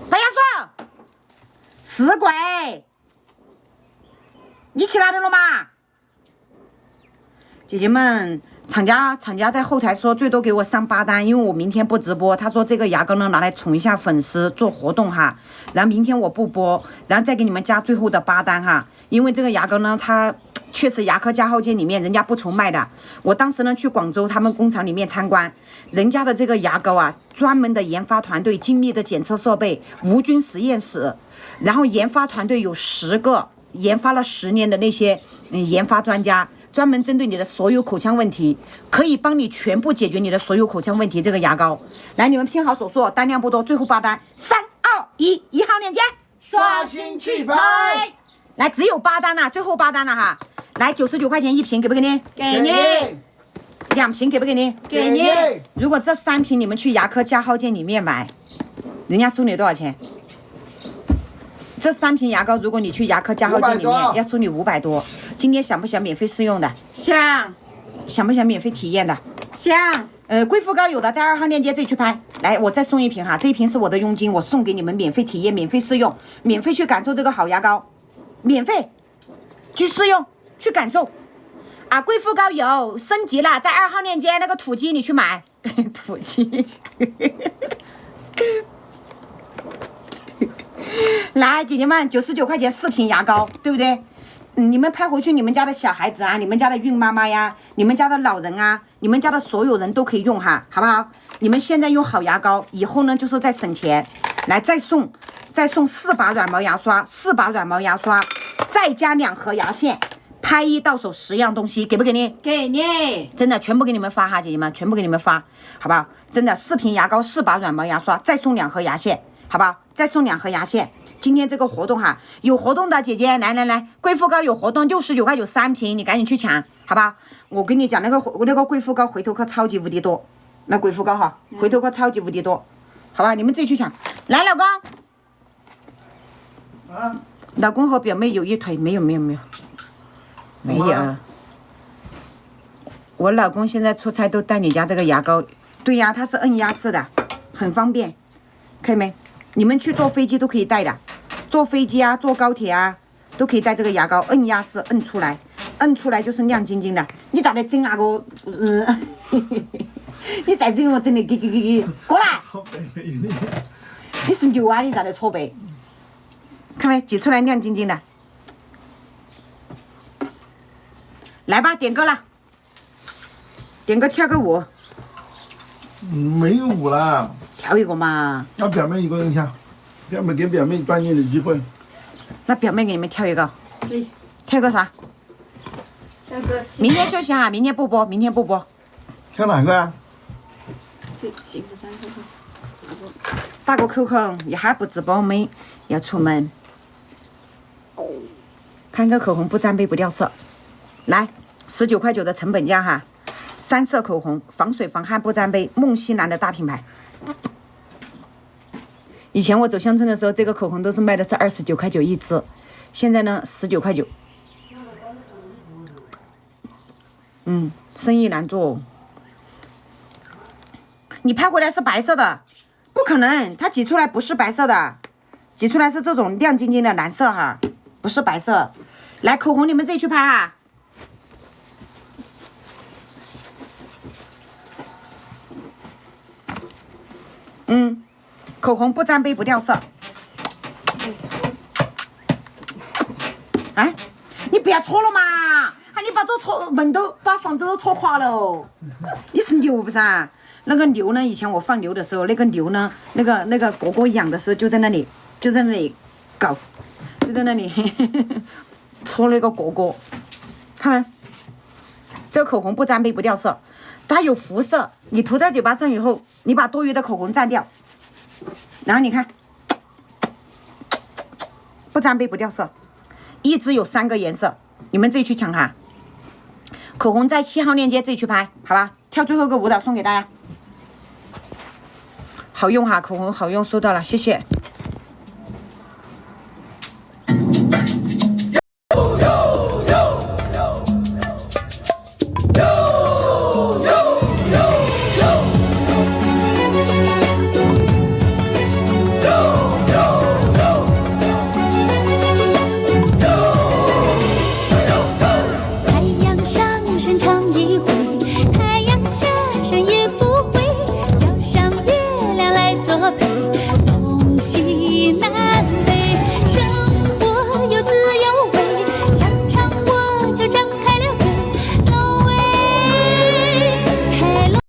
白杨说，四柜，你去哪里了嘛？姐姐们，厂家在后台说最多给我上8单，因为我明天不直播。他说这个牙膏呢拿来宠一下粉丝做活动哈，然后明天我不播，然后再给你们加最后的8单哈。因为这个牙膏呢，它确实牙科加号店里面人家不愁卖的。我当时呢去广州他们工厂里面参观，人家的这个牙膏啊，专门的研发团队，精密的检测设备，无菌实验室，然后研发团队有10个，研发了10年的那些研发专家。专门针对你的所有口腔问题，可以帮你全部解决你的所有口腔问题。这个牙膏，来，你们拼好手速，单量不多，最后8单，3、2、1，1号链接，刷新去拍。来，只有8单了，最后8单了哈。来，99块钱1瓶，给不给你？给你。2瓶给不给你？给你。如果这3瓶你们去牙科加号店里面买，人家收你多少钱？这3瓶牙膏，如果你去牙科加号店里面，要收你500多。今天想不想免费试用的？想。想不想免费体验的？想。贵妇膏有的，在2号链接自己去拍。来，我再送一瓶哈，这一瓶是我的佣金，我送给你们免费体验、免费试用、免费去感受这个好牙膏，免费去试用、去感受。啊，贵妇膏有升级了，在2号链接那个土鸡你去买，土鸡。来，姐姐们，99块钱4瓶牙膏，对不对？你们拍回去，你们家的小孩子啊，你们家的孕妈妈呀，你们家的老人啊，你们家的所有人都可以用哈，好不好？你们现在用好牙膏，以后呢就是在省钱。来，再送4把软毛牙刷，4把软毛牙刷，再加2盒牙线，拍1到手10样东西，给不给你？给你。真的全部给你们发哈，姐姐们，全部给你们发，好不好？真的4瓶牙膏，4把软毛牙刷，再送2盒牙线，好不好？再送2盒牙线。今天这个活动哈，有活动的姐姐来，贵妇膏有活动，69块9 3瓶，你赶紧去抢，好吧？我跟你讲，那个贵妇膏回头客超级无敌多，那贵妇膏哈，回头客超级无敌多，好吧？你们自己去抢。来，老公，老公和表妹有一腿，没有，我老公现在出差都带你家这个牙膏，对呀，它是摁压式的，很方便，看见没？你们去坐飞机都可以带的，坐飞机啊，坐高铁啊，都可以带这个牙膏，摁压式摁出来就是亮晶晶的。你咋的整那个？你再整我整的给过来！你是牛啊！你咋的搓背？看没？挤出来亮晶晶的。来吧，点歌了，点歌跳个舞。没有舞了。跳一个嘛，让表妹一个人跳，给表妹锻炼的机会。那表妹给你们跳一个，对，跳个啥？跳个。明天休息哈，明天不播。跳哪个啊？幸福3口口。打个口口，一会儿不直播我们要出门。看这口红不沾杯不掉色，来19块9的成本价哈，3色口红，防水防汗不沾杯，梦溪蓝的大品牌。以前我走乡村的时候，这个口红都是卖的是29块9一支，现在呢19块9。生意难做。你拍回来是白色的，不可能，它挤出来不是白色的，挤出来是这种亮晶晶的蓝色哈，不是白色。来，口红你们自己去拍哈。口红不沾杯不掉色。哎，你不要搓了嘛！你把这门都把房子都搓垮了哦！你是牛不是啊？那个牛呢？以前我放牛的时候，那个牛呢，那个蝈蝈养的时候就在那里搞，就在那里搓那个蝈蝈。看没？这个口红不沾杯不掉色，它有辐射，你涂在嘴巴上以后，你把多余的口红蘸掉。然后你看，不沾杯不掉色，一支有3个颜色，你们自己去抢哈。口红在7号链接自己去拍，好吧？跳最后一个舞蹈送给大家，好用哈，口红好用，收到了，谢谢。